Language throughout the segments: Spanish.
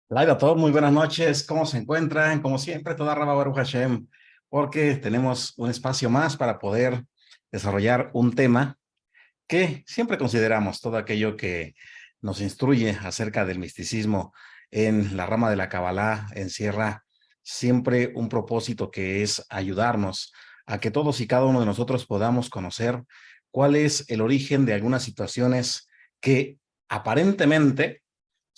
Hola a todos, muy buenas noches. ¿Cómo se encuentran? Como siempre, toda Rabba Baruch Hashem, porque tenemos un espacio más para poder desarrollar un tema que siempre consideramos todo aquello que nos instruye acerca del misticismo en la rama de la Kabbalah encierra siempre un propósito que es ayudarnos a que todos y cada uno de nosotros podamos conocer cuál es el origen de algunas situaciones que aparentemente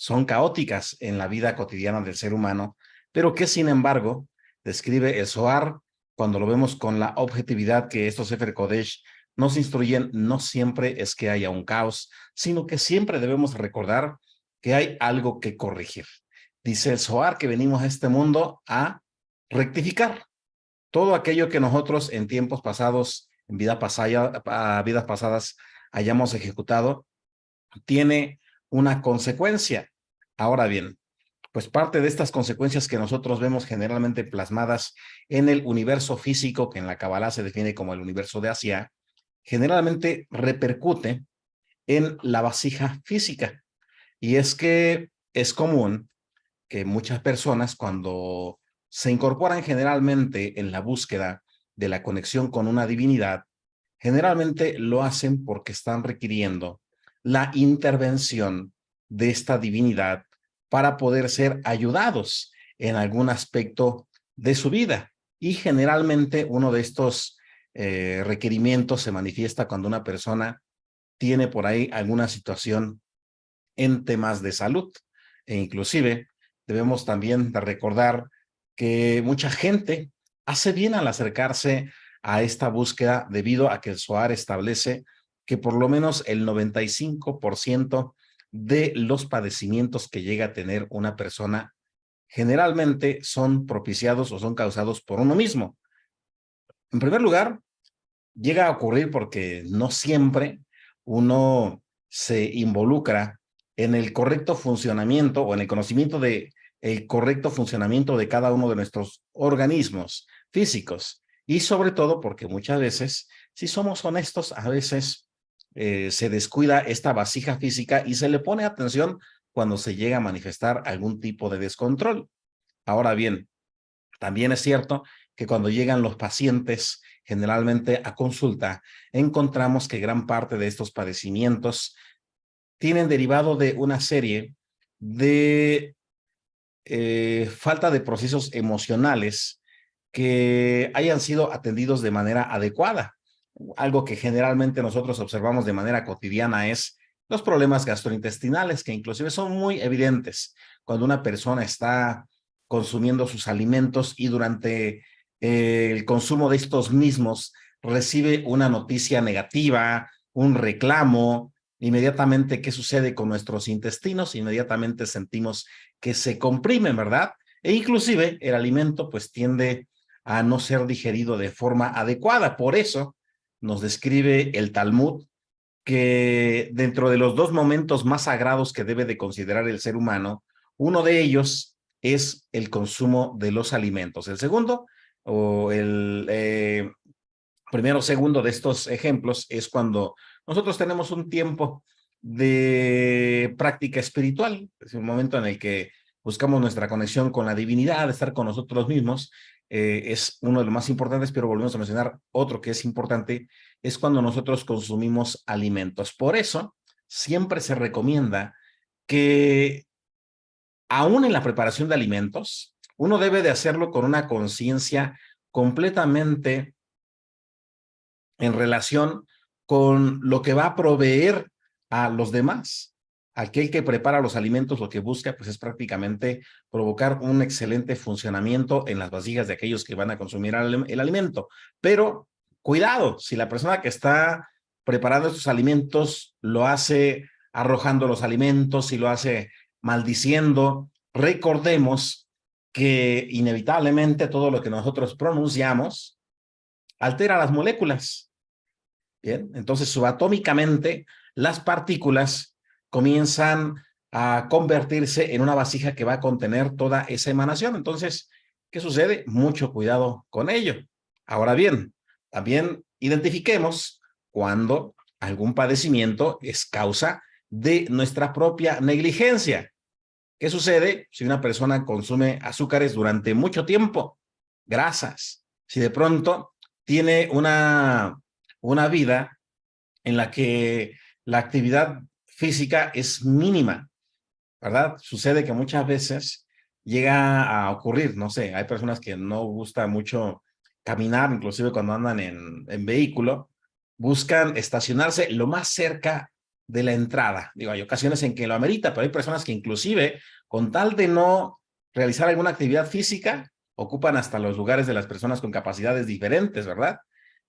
son caóticas en la vida cotidiana del ser humano, pero que sin embargo describe el Zohar cuando lo vemos con la objetividad que estos Sefer Kodesh nos instruyen. No siempre es que haya un caos, sino que siempre debemos recordar que hay algo que corregir. Dice el Zohar que venimos a este mundo a rectificar todo aquello que nosotros en tiempos pasados, en vidas pasadas hayamos ejecutado, tiene una consecuencia. Ahora bien, pues parte de estas consecuencias que nosotros vemos generalmente plasmadas en el universo físico, que en la Kabbalah se define como el universo de Asia, generalmente repercute en la vasija física. Y es que es común que muchas personas cuando se incorporan generalmente en la búsqueda de la conexión con una divinidad, generalmente lo hacen porque están requiriendo la intervención de esta divinidad para poder ser ayudados en algún aspecto de su vida. Y generalmente uno de estos requerimientos se manifiesta cuando una persona tiene por ahí alguna situación en temas de salud. E inclusive debemos también de recordar que mucha gente hace bien al acercarse a esta búsqueda debido a que el SOAR establece que por lo menos el 95% de los padecimientos que llega a tener una persona generalmente son propiciados o son causados por uno mismo. En primer lugar, llega a ocurrir porque no siempre uno se involucra en el correcto funcionamiento o en el conocimiento de el correcto funcionamiento de cada uno de nuestros organismos físicos. Y sobre todo porque muchas veces, si somos honestos, a veces se descuida esta vasija física y se le pone atención cuando se llega a manifestar algún tipo de descontrol. Ahora bien, también es cierto que cuando llegan los pacientes generalmente a consulta, encontramos que gran parte de estos padecimientos tienen derivado de una serie de falta de procesos emocionales que hayan sido atendidos de manera adecuada. Algo que generalmente nosotros observamos de manera cotidiana es los problemas gastrointestinales, que inclusive son muy evidentes cuando una persona está consumiendo sus alimentos y durante el consumo de estos mismos recibe una noticia negativa, un reclamo. Inmediatamente, ¿qué sucede con nuestros intestinos? Inmediatamente sentimos que se comprimen, ¿verdad? E inclusive el alimento pues tiende a no ser digerido de forma adecuada. Por eso nos describe el Talmud que dentro de los dos momentos más sagrados que debe de considerar el ser humano, uno de ellos es el consumo de los alimentos. El segundo, o el primero o segundo de estos ejemplos, es cuando nosotros tenemos un tiempo de práctica espiritual. Es un momento en el que buscamos nuestra conexión con la divinidad, estar con nosotros mismos. Es uno de los más importantes, pero volvemos a mencionar otro que es importante, es cuando nosotros consumimos alimentos. Por eso, siempre se recomienda que aún en la preparación de alimentos, uno debe de hacerlo con una conciencia completamente en relación con lo que va a proveer a los demás. Aquel que prepara los alimentos lo que busca pues es prácticamente provocar un excelente funcionamiento en las vasijas de aquellos que van a consumir el alimento. Pero cuidado, si la persona que está preparando estos alimentos lo hace arrojando los alimentos, si lo hace maldiciendo, recordemos que inevitablemente todo lo que nosotros pronunciamos altera las moléculas. Bien, entonces subatómicamente las partículas comienzan a convertirse en una vasija que va a contener toda esa emanación. Entonces, ¿qué sucede? Mucho cuidado con ello. Ahora bien, también identifiquemos cuando algún padecimiento es causa de nuestra propia negligencia. ¿Qué sucede si una persona consume azúcares durante mucho tiempo? Grasas. Si de pronto tiene una vida en la que la actividad física es mínima, ¿verdad? Sucede que muchas veces llega a ocurrir, no sé, hay personas que no gusta mucho caminar, inclusive cuando andan en vehículo, buscan estacionarse lo más cerca de la entrada. Digo, hay ocasiones en que lo amerita, pero hay personas que inclusive, con tal de no realizar alguna actividad física, ocupan hasta los lugares de las personas con capacidades diferentes, ¿verdad?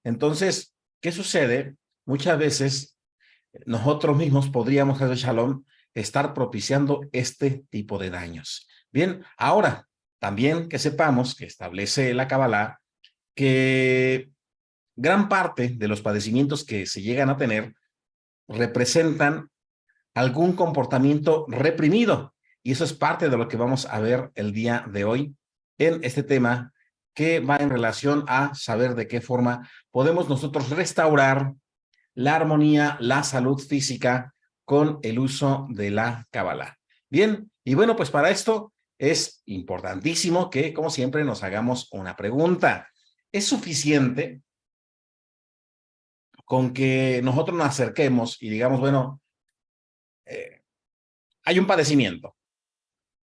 Entonces, ¿qué sucede? Muchas veces nosotros mismos podríamos, hacer Shalom, estar propiciando este tipo de daños. Bien, ahora, también que sepamos que establece la Kabbalah que gran parte de los padecimientos que se llegan a tener representan algún comportamiento reprimido. Y eso es parte de lo que vamos a ver el día de hoy en este tema que va en relación a saber de qué forma podemos nosotros restaurar la armonía, la salud física con el uso de la Kabbalah. Bien, y bueno, pues para esto es importantísimo que, como siempre, nos hagamos una pregunta. ¿Es suficiente con que nosotros nos acerquemos y digamos, bueno, hay un padecimiento?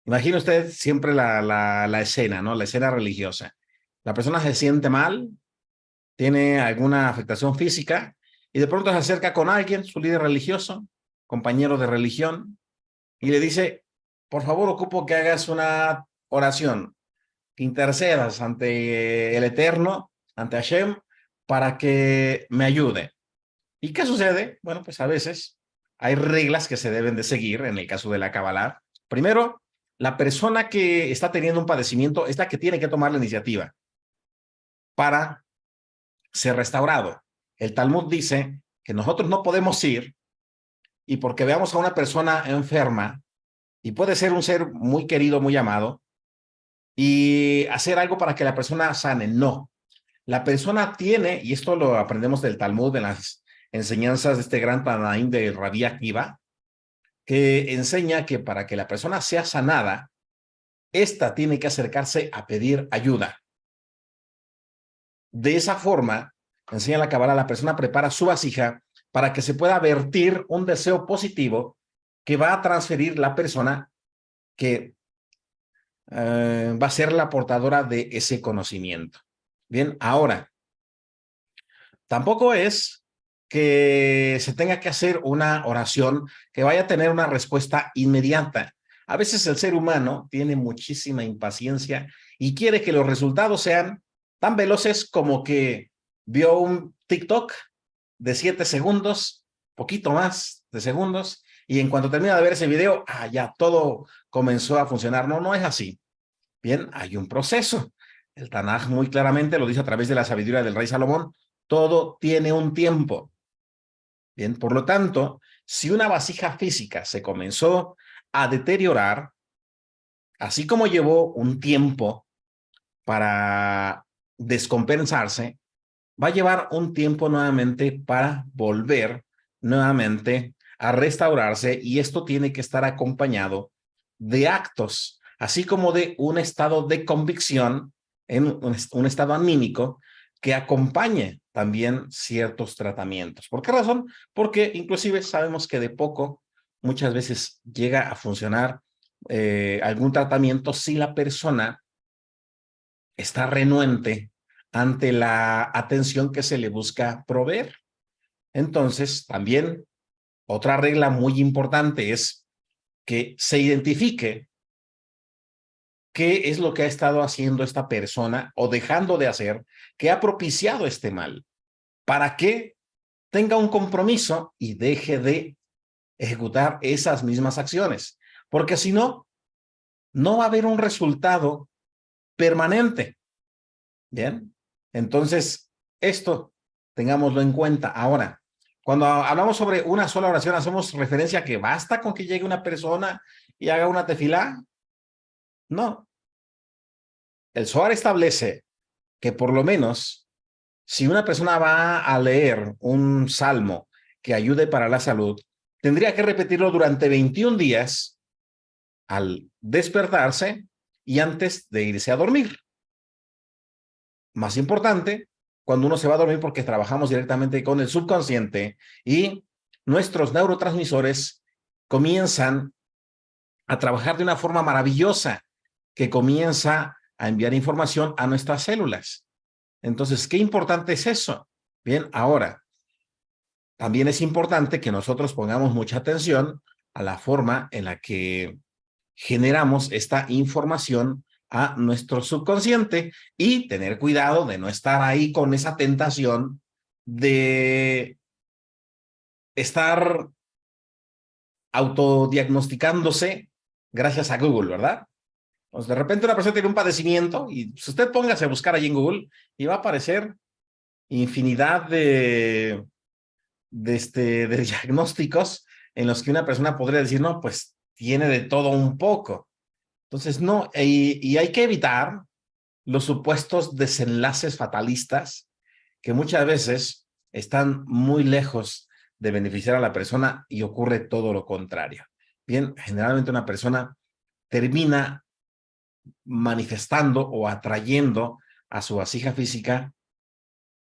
Imagine usted siempre la escena, ¿no? La escena religiosa. La persona se siente mal, tiene alguna afectación física y de pronto se acerca con alguien, su líder religioso, compañero de religión, y le dice, por favor, ocupo que hagas una oración, que intercedas ante el Eterno, ante Hashem, para que me ayude. ¿Y qué sucede? Bueno, pues a veces hay reglas que se deben de seguir en el caso de la Kabbalah. Primero, la persona que está teniendo un padecimiento es la que tiene que tomar la iniciativa para ser restaurado. El Talmud dice que nosotros no podemos ir y porque veamos a una persona enferma, y puede ser un ser muy querido, muy amado, y hacer algo para que la persona sane. No. La persona tiene, y esto lo aprendemos del Talmud, de las enseñanzas de este gran Tanaín de Rabí Akiva, que enseña que para que la persona sea sanada, ésta tiene que acercarse a pedir ayuda. De esa forma, enseña la Kabbalah, la persona prepara su vasija para que se pueda vertir un deseo positivo que va a transferir la persona que va a ser la portadora de ese conocimiento. Bien, ahora, tampoco es que se tenga que hacer una oración que vaya a tener una respuesta inmediata. A veces el ser humano tiene muchísima impaciencia y quiere que los resultados sean tan veloces como que vio un TikTok de 7 segundos, poquito más de segundos, y en cuanto termina de ver ese video, ya todo comenzó a funcionar. No, no es así. Bien, hay un proceso. El Tanaj muy claramente lo dice a través de la sabiduría del rey Salomón. Todo tiene un tiempo. Bien, por lo tanto, si una vasija física se comenzó a deteriorar, así como llevó un tiempo para descompensarse, va a llevar un tiempo nuevamente para volver nuevamente a restaurarse, y esto tiene que estar acompañado de actos, así como de un estado de convicción, en un estado anímico que acompañe también ciertos tratamientos. ¿Por qué razón? Porque inclusive sabemos que de poco muchas veces llega a funcionar algún tratamiento si la persona está renuente ante la atención que se le busca proveer. Entonces, también otra regla muy importante es que se identifique qué es lo que ha estado haciendo esta persona o dejando de hacer que ha propiciado este mal, para que tenga un compromiso y deje de ejecutar esas mismas acciones, porque si no, no va a haber un resultado permanente. Bien, entonces esto tengámoslo en cuenta. Ahora, cuando hablamos sobre una sola oración, hacemos referencia a que basta con que llegue una persona y haga una tefilá. No, el Zohar establece que por lo menos si una persona va a leer un salmo que ayude para la salud, tendría que repetirlo durante 21 días al despertarse y antes de irse a dormir. Más importante, cuando uno se va a dormir, porque trabajamos directamente con el subconsciente y nuestros neurotransmisores comienzan a trabajar de una forma maravillosa que comienza a enviar información a nuestras células. Entonces, ¿qué importante es eso? Bien, ahora, también es importante que nosotros pongamos mucha atención a la forma en la que generamos esta información a nuestro subconsciente y tener cuidado de no estar ahí con esa tentación de estar autodiagnosticándose gracias a Google, ¿verdad? Pues de repente una persona tiene un padecimiento y si usted póngase a buscar ahí en Google y va a aparecer infinidad de diagnósticos en los que una persona podría decir, no, pues tiene de todo un poco. Entonces, no, y hay que evitar los supuestos desenlaces fatalistas que muchas veces están muy lejos de beneficiar a la persona y ocurre todo lo contrario. Bien, generalmente una persona termina manifestando o atrayendo a su vasija física